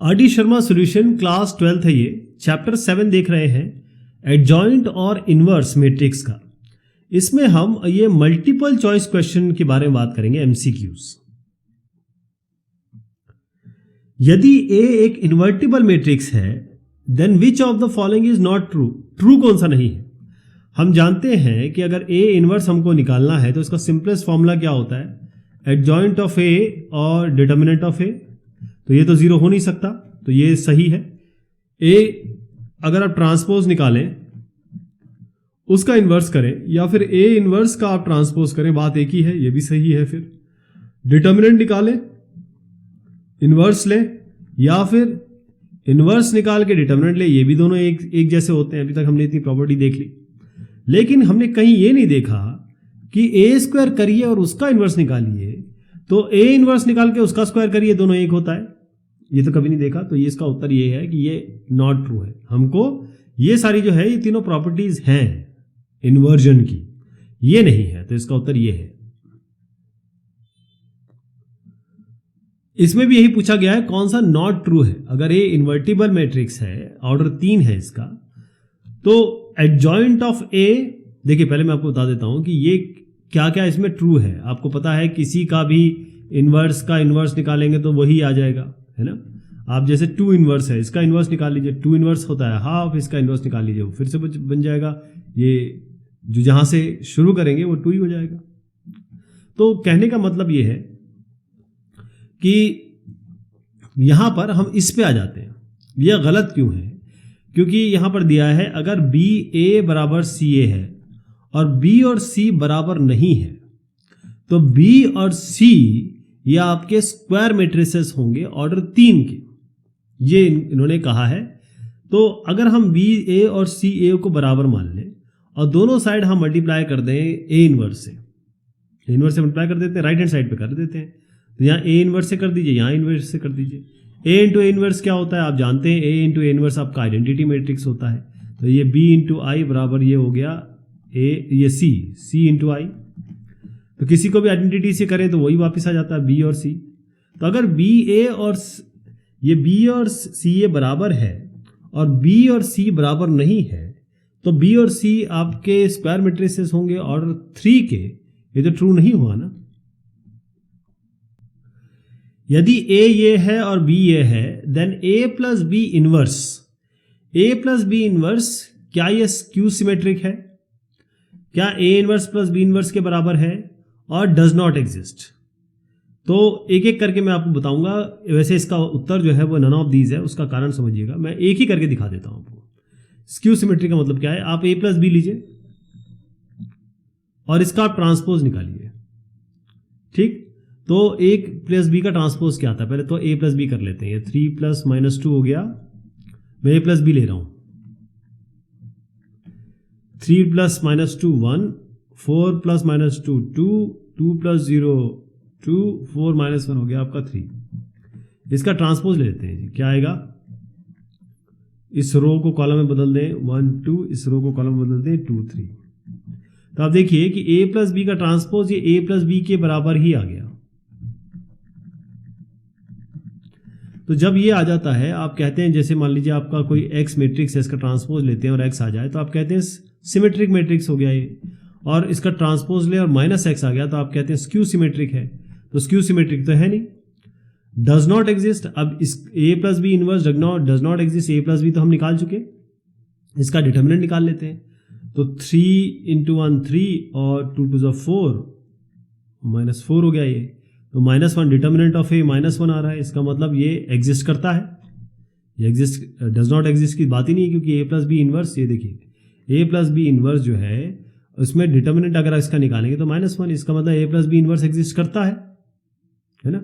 RD. Sharma solution class 12th है ये, chapter 7 देख रहे हैं, एडजॉइंट और इनवर्स मैट्रिक्स का। इसमें हम ये मल्टीपल चॉइस क्वेश्चन के बारे में बात करेंगे, एमसीक्यूज। यदि ए एक इन्वर्टिबल मैट्रिक्स है, then which of the following is not true. True कौन सा नहीं है? हम जानते हैं कि अगर ए इनवर्स हमको निकालना है तो इसका सिंपलेस्ट फॉर्मूला क्या होता है? एडजॉइंट ऑफ ए और डिटर्मिनेंट ऑफ ए। तो ये तो जीरो हो नहीं सकता, तो ये सही है। ए अगर आप ट्रांसपोज निकालें, उसका इन्वर्स करें, या फिर ए इन्वर्स का आप ट्रांसपोज करें, बात एक ही है, ये भी सही है। फिर डिटर्मिनेंट निकालें, इन्वर्स लें, या फिर इन्वर्स निकाल के डिटर्मिनेंट ले, ये भी दोनों एक जैसे होते हैं। अभी तक हमने इतनी प्रॉपर्टी देख ली, लेकिन हमने कहीं ये नहीं देखा कि ए स्क्वायर करिए और उसका इन्वर्स निकालिए तो ए इन्वर्स निकाल के उसका स्क्वायर करिए, दोनों एक होता है। ये तो कभी नहीं देखा। तो ये इसका उत्तर ये है कि ये नॉट ट्रू है। हमको ये सारी जो है, ये तीनों प्रॉपर्टीज हैं इन्वर्जन की, ये नहीं है। तो इसका उत्तर ये है। इसमें भी यही पूछा गया है, कौन सा नॉट ट्रू है। अगर ये इन्वर्टिबल मैट्रिक्स है, ऑर्डर 3 है इसका, तो एडजॉइंट ऑफ ए, देखिए पहले मैं आपको बता देता हूं कि ये क्या क्या इसमें ट्रू है। आपको पता है किसी का भी इन्वर्स का इन्वर्स निकालेंगे तो वही आ जाएगा, है ना। आप जैसे 2 इन्वर्स है, इसका इन्वर्स निकाल लीजिए, 2 इन्वर्स होता है हाफ, इसका इन्वर्स निकाल लीजिए, वो फिर से बन जाएगा। ये जो जहां से शुरू करेंगे वो 2 ही हो जाएगा। तो कहने का मतलब ये है कि यहां पर हम इस पे आ जाते हैं। यह गलत क्यों है? क्योंकि यहां पर दिया है अगर बी ए बराबर सी ए है और बी और सी बराबर नहीं है, तो बी और सी ये आपके स्क्वायर मैट्रिसेस होंगे ऑर्डर 3 के, ये इन्होंने कहा है। तो अगर हम बी ए और सी ए को बराबर मान लें और दोनों साइड हम मल्टीप्लाई कर दें ए इनवर्स से, इनवर्स से मल्टीप्लाई कर देते हैं, राइट हैंड साइड पे कर देते हैं। तो यहाँ ए इनवर्स से कर दीजिए, यहाँ इनवर्स से कर दीजिए। ए इंटू ए इनवर्स क्या होता है आप जानते हैं, ए इंटू ए इनवर्स आपका आइडेंटिटी मैट्रिक्स होता है। तो ये बी इंटू आई बराबर ये हो गया ए, ये सी इंटू आई। तो किसी को भी आइडेंटिटी से करें तो वही वापस आ जाता है, बी और सी। तो अगर बी ए और ये बी और सी ए बराबर है और बी और सी बराबर नहीं है, तो बी और सी आपके स्क्वायर मैट्रिसेस होंगे ऑर्डर 3 के। ये तो ट्रू नहीं हुआ ना। यदि ए ये है और बी ये है, then A plus B inverse, A plus B inverse, क्या ये स्क्यू सिमेट्रिक है? क्या A inverse plus B inverse के बराबर है? और डज नॉट एग्जिस्ट। तो एक एक करके मैं आपको बताऊंगा। वैसे इसका उत्तर जो है वो नन ऑफ दीज है, उसका कारण समझिएगा। मैं एक ही करके दिखा देता हूं आपको। स्क्यू सिमेट्रिक का मतलब क्या है? आप ए प्लस बी लीजिए और इसका आप ट्रांसपोज निकालिए, ठीक। तो ए प्लस बी का ट्रांसपोज क्या आता है? पहले तो ए प्लस बी कर लेते हैं। 3 प्लस माइनस 2 हो गया, मैं ए प्लस बी ले रहा हूं। 3 plus minus 2 1, 4 plus minus 2 2, 2 plus 0 2, 4 minus 1 हो गया आपका 3। इसका ट्रांसपोज ले लेते हैं जी, क्या आएगा? इस रो को कॉलम में बदल दें 1 2, इस रो को कॉलम में बदल दें 2 3। तो आप देखिए कि ए प्लस बी का ट्रांसपोज ये ए प्लस बी के बराबर ही आ गया। तो जब ये आ जाता है, आप कहते हैं, जैसे मान लीजिए आपका कोई एक्स मैट्रिक्स है, इसका ट्रांसपोज लेते हैं और एक्स आ जाए, तो आप कहते हैं सिमेट्रिक मैट्रिक्स हो गया ये। और इसका ट्रांसपोज ले और माइनस एक्स आ गया, तो आप कहते हैं स्क्यू सिमेट्रिक है। तो स्क्यू सिमेट्रिक तो है नहीं, डज नॉट एग्जिस्ट। अब इस A plus B inverse does not exist, A plus B तो हम निकाल चुके, इसका डिटर्मिनेंट निकाल लेते हैं। तो 3 इंटू 1 3 और 2 2 4 -4 हो गया ये। तो -1 डिटर्मिनेंट ऑफ ए -1 आ रहा है, इसका मतलब ये एग्जिस्ट करता है। ये एग्जिस्ट, डज नॉट एग्जिस्ट की बात ही नहीं है, क्योंकि ए प्लस बी इनवर्स, ये देखिए ए प्लस बी इनवर्स जो है उसमें डिटर्मिनेंट अगर इसका निकालेंगे तो -1, इसका मतलब ए प्लस बी इनवर्स एग्जिस्ट करता है ना।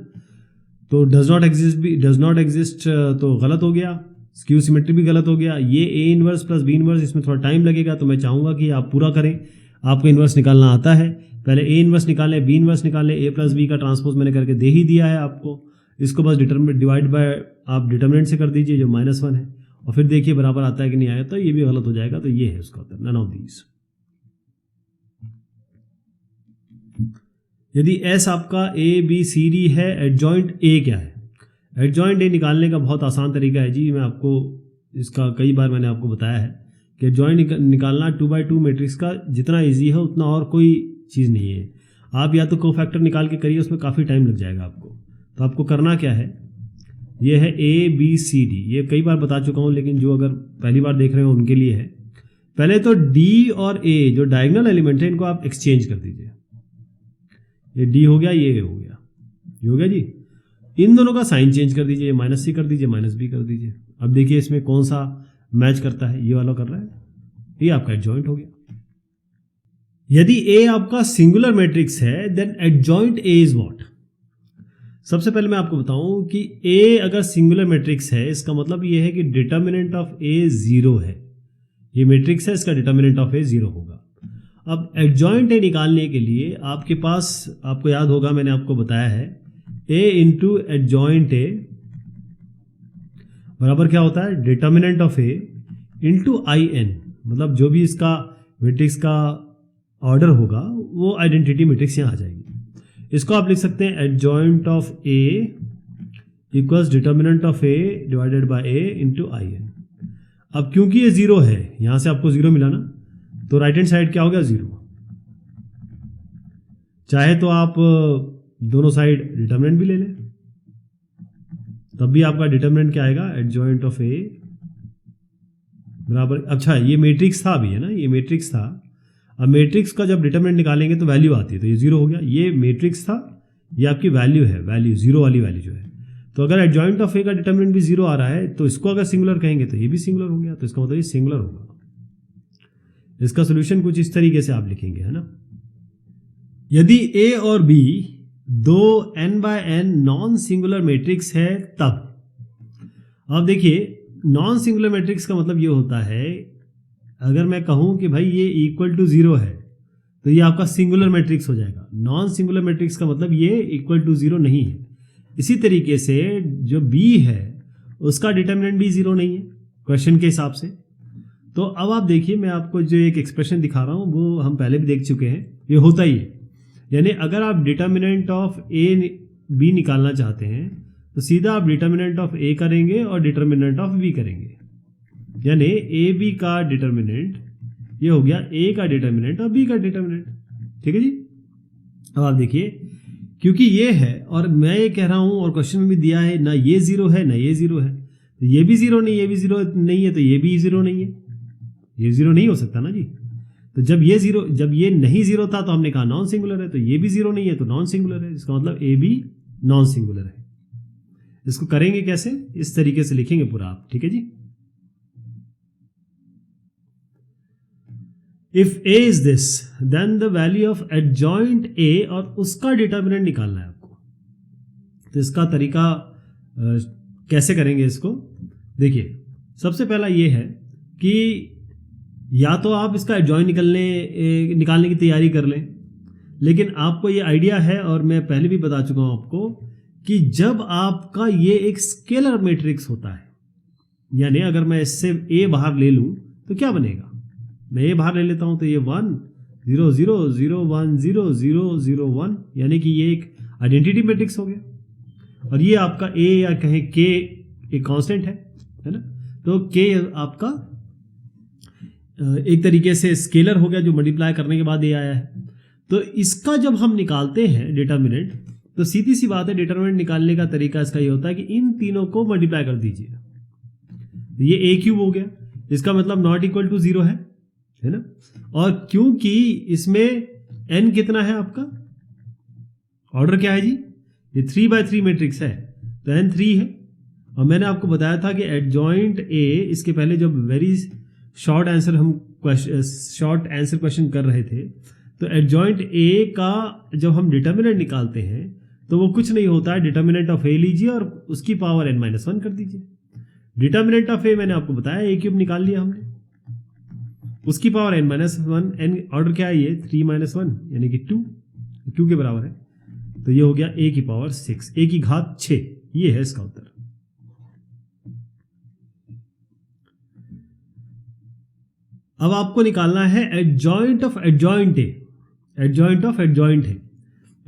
तो डज नॉट एग्जिस्ट तो गलत हो गया, स्क्यू सिमेट्री भी गलत हो गया। ये A inverse plus B inverse, इसमें थोड़ा टाइम लगेगा, तो मैं चाहूंगा कि आप पूरा करें। आपको इनवर्स निकालना आता है, पहले ए इनवर्स निकालें, बी इनवर्स निकालें। ए प्लस बी का ट्रांसपोज मैंने करके दे ही दिया है आपको। इसको बस डिवाइड बाय आप डिटर्मिनेंट से कर दीजिए जो -1 है, और फिर देखिए बराबर आता है कि नहीं आया, तो ये भी गलत हो जाएगा। तो ये है उसका उत्तर, नन ऑफ दीज। यदि एस आपका ए बी सी डी है, एडजॉइंट ए क्या है? एडजॉइंट ए निकालने का बहुत आसान तरीका है जी, मैं आपको इसका कई बार मैंने आपको बताया है कि एडजॉइंट निकालना 2x2 मैट्रिक्स का जितना इजी है उतना और कोई चीज़ नहीं है। आप या तो कोफैक्टर निकाल के करिए, उसमें काफ़ी टाइम लग जाएगा आपको। तो आपको करना क्या है, ये है ABCD, ये कई बार बता चुका हूँ लेकिन जो अगर पहली बार देख रहे हो उनके लिए है। पहले तो D और A जो डायगोनल एलिमेंट है इनको आप एक्सचेंज कर दीजिए। ये D हो गया, ये A हो गया, ये हो गया जी। इन दोनों का साइन चेंज कर दीजिए, -C कर दीजिए, -B कर दीजिए। अब देखिए इसमें कौन सा मैच करता है, ये वाला कर रहा है, ये आपका एडजॉइंट हो गया। यदि A आपका सिंगुलर मैट्रिक्स है then adjoint A is what. सबसे पहले मैं आपको बताऊं कि A अगर सिंगुलर मैट्रिक्स है इसका मतलब ये है कि डिटर्मिनेंट ऑफ A 0 है। ये मैट्रिक्स है, इसका डिटर्मिनेंट ऑफ A 0 होगा। अब एडजॉइंट A निकालने के लिए आपके पास, आपको याद होगा मैंने आपको बताया है, A इंटू एडजॉइंट A बराबर क्या होता है, determinant of A into IN, मतलब जो भी इसका मैट्रिक्स का ऑर्डर होगा वो आइडेंटिटी मैट्रिक्स यहाँ आ जाएगी। इसको आप लिख सकते हैं adjoint of A equals determinant of A divided by A into IN। अब क्योंकि ये 0 है, यहां से आपको 0 मिला ना, तो राइट हैंड साइड क्या हो गया, 0। चाहे तो आप दोनों साइड डिटर्मिनेंट भी ले लें, तब भी आपका डिटर्मिनेंट क्या आएगा, एडजॉइंट ऑफ A बराबर, अच्छा ये मैट्रिक्स था अभी है ना, ये मैट्रिक्स था। अब मैट्रिक्स का जब डिटर्मिनेंट निकालेंगे तो वैल्यू आती है, तो ये 0 हो गया। ये मैट्रिक्स था, ये आपकी वैल्यू है, वैल्यू 0 वाली वैल्यू जो है। तो अगर एडजॉइंट ऑफ A का डिटर्मिनेंट भी 0 आ रहा है तो इसको अगर सिंगुलर कहेंगे तो ये भी सिंगुलर हो गया, तो इसका मतलब ये सिंगुलर होगा। इसका सोल्यूशन कुछ इस तरीके से आप लिखेंगे, है ना। यदि A और B दो n/n नॉन सिंगुलर मैट्रिक्स है तब, अब देखिए नॉन सिंगुलर मैट्रिक्स का मतलब ये होता है, अगर मैं कहूं कि भाई ये इक्वल टू 0 है तो ये आपका सिंगुलर मैट्रिक्स हो जाएगा। नॉन सिंगुलर मैट्रिक्स का मतलब ये इक्वल टू 0 नहीं है। इसी तरीके से जो B है उसका डिटर्मिनेंट भी 0 नहीं है क्वेश्चन के हिसाब से। तो अब आप देखिए, मैं आपको जो एक एक्सप्रेशन दिखा रहा हूं वो हम पहले भी देख चुके हैं, ये होता ही है। यानी अगर आप डिटर्मिनेंट ऑफ B निकालना चाहते हैं तो सीधा आप डिटर्मिनेंट ऑफ A करेंगे और डिटर्मिनेंट ऑफ B करेंगे, यानी AB का डिटर्मिनेंट ये हो गया A का डिटर्मिनेंट और B का डिटर्मिनेंट। ठीक है जी। अब आप देखिए, क्योंकि ये है और मैं ये कह रहा हूं और क्वेश्चन में भी दिया है, ना ये 0 है ना ये 0 है, तो ये भी 0 नहीं, ये भी 0 नहीं है, तो ये भी 0 नहीं है, ये 0 नहीं हो सकता ना जी। तो जब ये नहीं 0 था तो हमने कहा नॉन सिंगुलर है, तो ये भी 0 नहीं है तो नॉन सिंगुलर है, इसका मतलब A भी नॉन सिंगुलर है। इसको करेंगे कैसे, इस तरीके से लिखेंगे पूरा आप, ठीक है जी। If A is this, then the value of adjoint A, और उसका डिटर्मिनेंट निकालना है आपको। तो इसका तरीका कैसे करेंगे इसको, देखिए सबसे पहला ये है कि या तो आप इसका एडजॉइंट निकालने की तैयारी कर लें, लेकिन आपको ये आइडिया है और मैं पहले भी बता चुका हूं आपको कि जब आपका ये एक स्केलर मैट्रिक्स होता है, यानी अगर मैं इससे A बाहर ले लूं तो क्या बनेगा, मैं A बाहर ले लेता हूं तो ये 1 0 0 0 1 0 0 0 1, यानी कि ये एक आइडेंटिटी मैट्रिक्स हो गया। और ये आपका A या कहें K एक कांस्टेंट है ना, तो K आपका एक तरीके से स्केलर हो गया जो मल्टीप्लाई करने के बाद ये आया है। तो इसका जब हम निकालते हैं डिटर्मिनेंट, तो सीधी सी बात है, डिटर्मिनेंट निकालने का तरीका इसका ये होता है कि इन तीनों को मल्टीप्लाई कर दीजिए। ये A क्यूब हो गया, इसका मतलब नॉट इक्वल टू 0 है ना। और क्योंकि इसमें n कितना है आपका, ऑर्डर क्या है जी, ये 3/3 मैट्रिक्स है तो n 3 है। और मैंने आपको बताया था कि एडजॉइंट A, इसके पहले जब वेरी शॉर्ट आंसर क्वेश्चन कर रहे थे, तो एडजॉइंट A का जब हम डिटर्मिनेंट निकालते हैं तो वो कुछ नहीं होता है, डिटर्मिनेंट ऑफ A लीजिए और उसकी पावर n-1 कर दीजिए। डिटर्मिनेंट ऑफ A मैंने आपको बताया A क्यूब निकाल लिया हमने, उसकी पावर n-1, n ऑर्डर क्या है ये 3-1 यानी कि 2 के बराबर है, तो ये हो गया A की पावर 6, A की घात 6, ये है इसका उत्तर। अब आपको निकालना है adjoint of adjoint A, adjoint of adjoint है।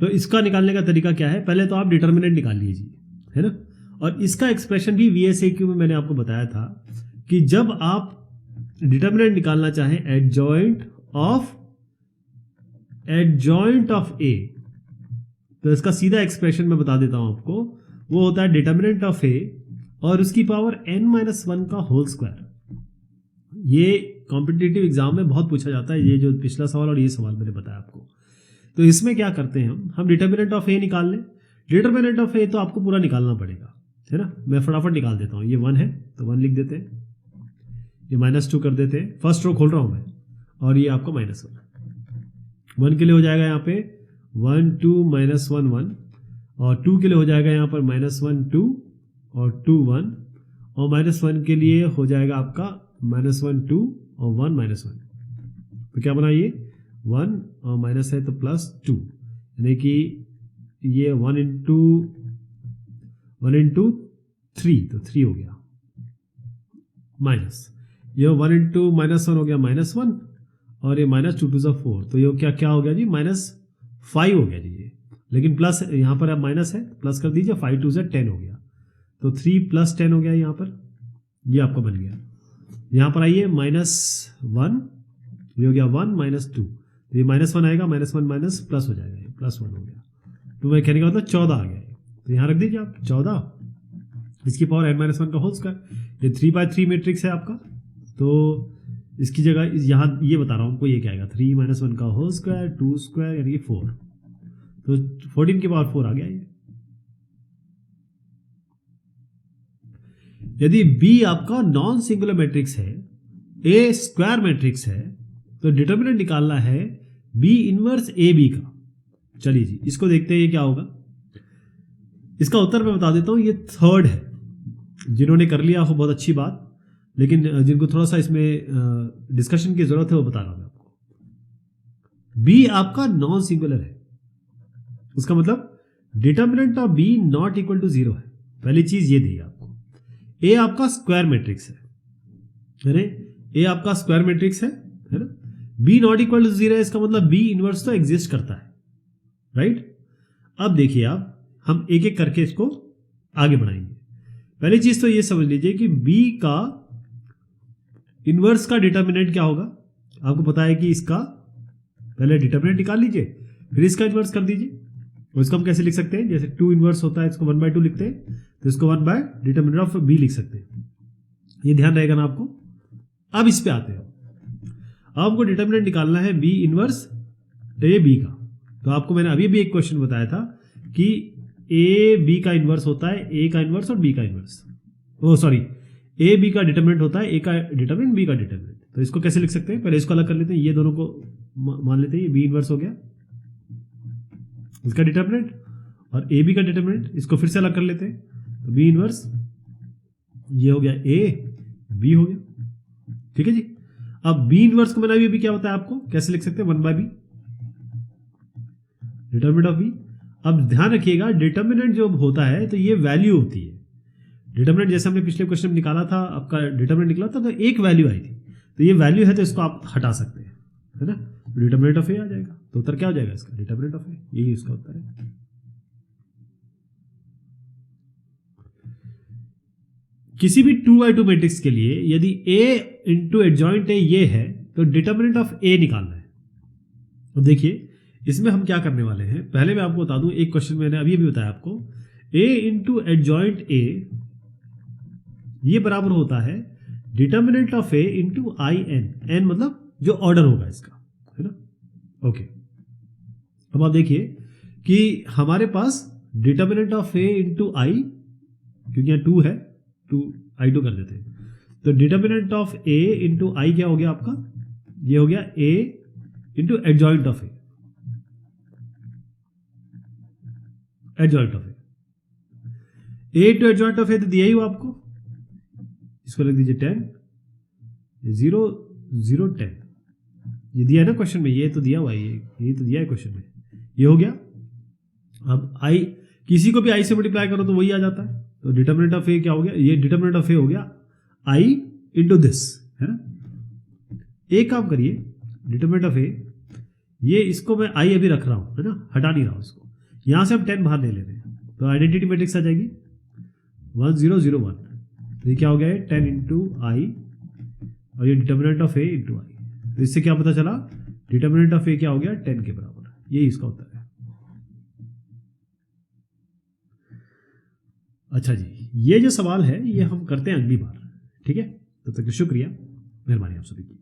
तो इसका निकालने का तरीका क्या है, पहले तो आप डिटर्मिनेंट निकाल लीजिए, है ना, और इसका एक्सप्रेशन भी VSAQ में मैंने आपको बताया था कि जब आप डिटर्मिनेंट निकालना चाहें एडजॉइंट ऑफ ए, तो इसका सीधा एक्सप्रेशन मैं बता देता हूं आपको, वो होता है डिटर्मिनेंट ऑफ ए और उसकी पावर n-1 का होल स्क्वायर। ये कॉम्पिटिटिव एग्जाम में बहुत पूछा जाता है, ये जो पिछला सवाल और ये सवाल मैंने बताया आपको। तो इसमें क्या करते हैं हम डिटर्मिनेंट ऑफ ए निकाल लें। डिटर्मिनेंट ऑफ ए तो आपको पूरा निकालना पड़ेगा, है ना। मैं फटाफट निकाल देता हूँ। ये 1 है तो 1 लिख देते हैं, ये -2 कर देते हैं, फर्स्ट रो खोल रहा हूँ मैं, और ये आपको -1 1 के लिए हो जाएगा यहाँ पे 1 2 -1 1, और 2 के लिए हो जाएगा यहाँ पर -1 2 और 2 1, और -1 के लिए हो जाएगा आपका -1 2 और 1 -1। तो क्या बना ये 1 और माइनस है तो +2, यानी कि ये 1 इंटू 3, तो 3 हो गया, माइनस ये 1 इंटू -1 हो गया -1, और ये -2 2 4, तो ये क्या हो गया जी -5 हो गया जी ये, लेकिन प्लस यहाँ पर अब माइनस है, प्लस कर दीजिए, 5 2 10 हो गया, तो 3 + 10 हो गया यहाँ पर, ये आपका बन गया। यहाँ पर आइए -1, ये हो गया 1 -2, तो ये -1 आएगा, -1 माइनस प्लस हो जाएगा, ये +1 हो गया, तो मैं कहने का मतलब 14 आ गया। तो यहाँ रख दीजिए आप 14, इसकी पावर n-1 का होल स्क्वायर। ये 3/3 मैट्रिक्स है आपका, तो इसकी जगह यहाँ ये बता रहा हूँ आपको, ये क्या आएगा 3 - 1 का होल स्क्वायर 2 स्क्वायर यानी कि 4, तो 14 की पावर 4 आ गया ये। यदि B आपका नॉन सिंगुलर मैट्रिक्स है, A स्क्वायर मैट्रिक्स है, तो डिटर्मिनेंट निकालना है B इनवर्स AB का। चलिए जी, इसको देखते हैं ये क्या होगा। इसका उत्तर मैं बता देता हूं, ये 3rd है। जिन्होंने कर लिया हो बहुत अच्छी बात, लेकिन जिनको थोड़ा सा इसमें डिस्कशन की जरूरत है वो बता रहा हूं मैं आपको। B आपका नॉन सिंगुलर है, उसका मतलब determinant of B not equal to 0 है। पहली चीज ये दी आपको। A आपका स्क्वायर मैट्रिक्स है, A आपका स्क्वायर मैट्रिक्स है ना। B नॉट इक्वल टू 0 है, इसका मतलब B इनवर्स तो एग्जिस्ट करता है, राइट। अब देखिए आप, हम एक एक करके इसको आगे बढ़ाएंगे। पहली चीज तो ये समझ लीजिए कि B का इनवर्स का डिटर्मिनेंट क्या होगा। आपको पता है कि इसका पहले डिटर्मिनेंट निकाल लीजिए, फिर इसका इनवर्स कर दीजिए। और इसको हम कैसे लिख सकते हैं, जैसे 2 इनवर्स होता है, इसको 1/2 लिखते हैं, तो इसको 1 डिटर्मिनेंट ऑफ B लिख सकते हैं। ये ध्यान रहेगा ना आपको। अब इस पे आते हैं। अब आपको डिटर्मिनेंट निकालना है B इनवर्स AB का। तो आपको मैंने अभी भी एक क्वेश्चन बताया था कि A B का इनवर्स होता है A का इनवर्स और B का इनवर्स, A B का डिटर्मिनेंट होता है A का डिटर्मिनेंट B का डिटर्मिनेंट। तो इसको कैसे लिख सकते हैं, पहले इसको अलग कर लेते हैं, ये दोनों को मान लेते हैं, ये B इनवर्स हो गया इसका डिटर्मिनेंट, और ए बी का डिटर्मिनेंट, इसको फिर से अलग कर लेते हैं, तो बी इनवर्स ये हो गया ए बी हो गया, ठीक है जी। अब बी इनवर्स को मैंने अभी क्या बताया आपको, कैसे लिख सकते हैं 1/b डिटर्मिनेंट ऑफ बी। अब ध्यान रखिएगा डिटर्मिनेंट जो होता है तो ये वैल्यू होती है। डिटर्मिनेंट जैसे हमने पिछले क्वेश्चन में निकाला था, आपका डिटर्मिनेंट निकला था तो एक वैल्यू आई थी, तो ये वैल्यू है तो इसको आप हटा सकते हैं, है ना। डिटर्मिनेंट ऑफ ए आ जाएगा, तो उत्तर क्या हो जाएगा इसका, डिटर्मिनेंट ऑफ ए, यही इसका उत्तर है। किसी भी 2x2 मैट्रिक्स के लिए यदि A इंटू एडजॉइंट ए ये है तो डिटर्मिनेंट ऑफ A निकालना है। अब देखिए इसमें हम क्या करने वाले हैं, पहले मैं आपको बता दूं, एक क्वेश्चन मैंने अभी बताया आपको, A इंटू एडजॉइंट A ये बराबर होता है determinant of A into IN, N मतलब जो ऑर्डर होगा इसका, है ना। ओके, अब आप देखिए कि हमारे पास determinant of A into I, क्योंकि यहाँ 2 है, 2i2 कर देते हैं, तो determinant of A into I क्या हो गया आपका, ये हो गया A into adjoint of A, adjoint of A to adjoint of A तो दिया ही हुआ आपको, इसको लिख दीजिए 10 0 0 10, ये दिया है ना क्वेश्चन में, ये तो दिया हुआ है, ये तो दिया है क्वेश्चन में, ये हो गया। अब I किसी को भी I से मल्टीप्लाई करो तो वही आ जाता है, तो डिटर्मिनेंट ऑफ A क्या हो गया, ये डिटर्मिनेंट ऑफ A हो गया I इंटू दिस, है ना। एक काम करिए, डिटर्मिनेंट ऑफ A ये इसको मैं I अभी रख रहा हूं, है ना, हटा नहीं रहा हूं इसको, यहां से हम 10 बाहर ले ले रहे हैं, तो आइडेंटिटी मैट्रिक्स आ जाएगी 1001, तो ये क्या हो गया है 10 इंटू आई, और ये डिटर्मिनेंट ऑफ ए इंटू आई। तो इससे क्या पता चला, डिटर्मिनेंट ऑफ ए क्या हो गया 10 के बराबर। यही इसका उत्तर है। अच्छा जी, ये जो सवाल है ये हम करते हैं अगली बार, ठीक है। तब तक शुक्रिया, मेहरबानी आप सभी की।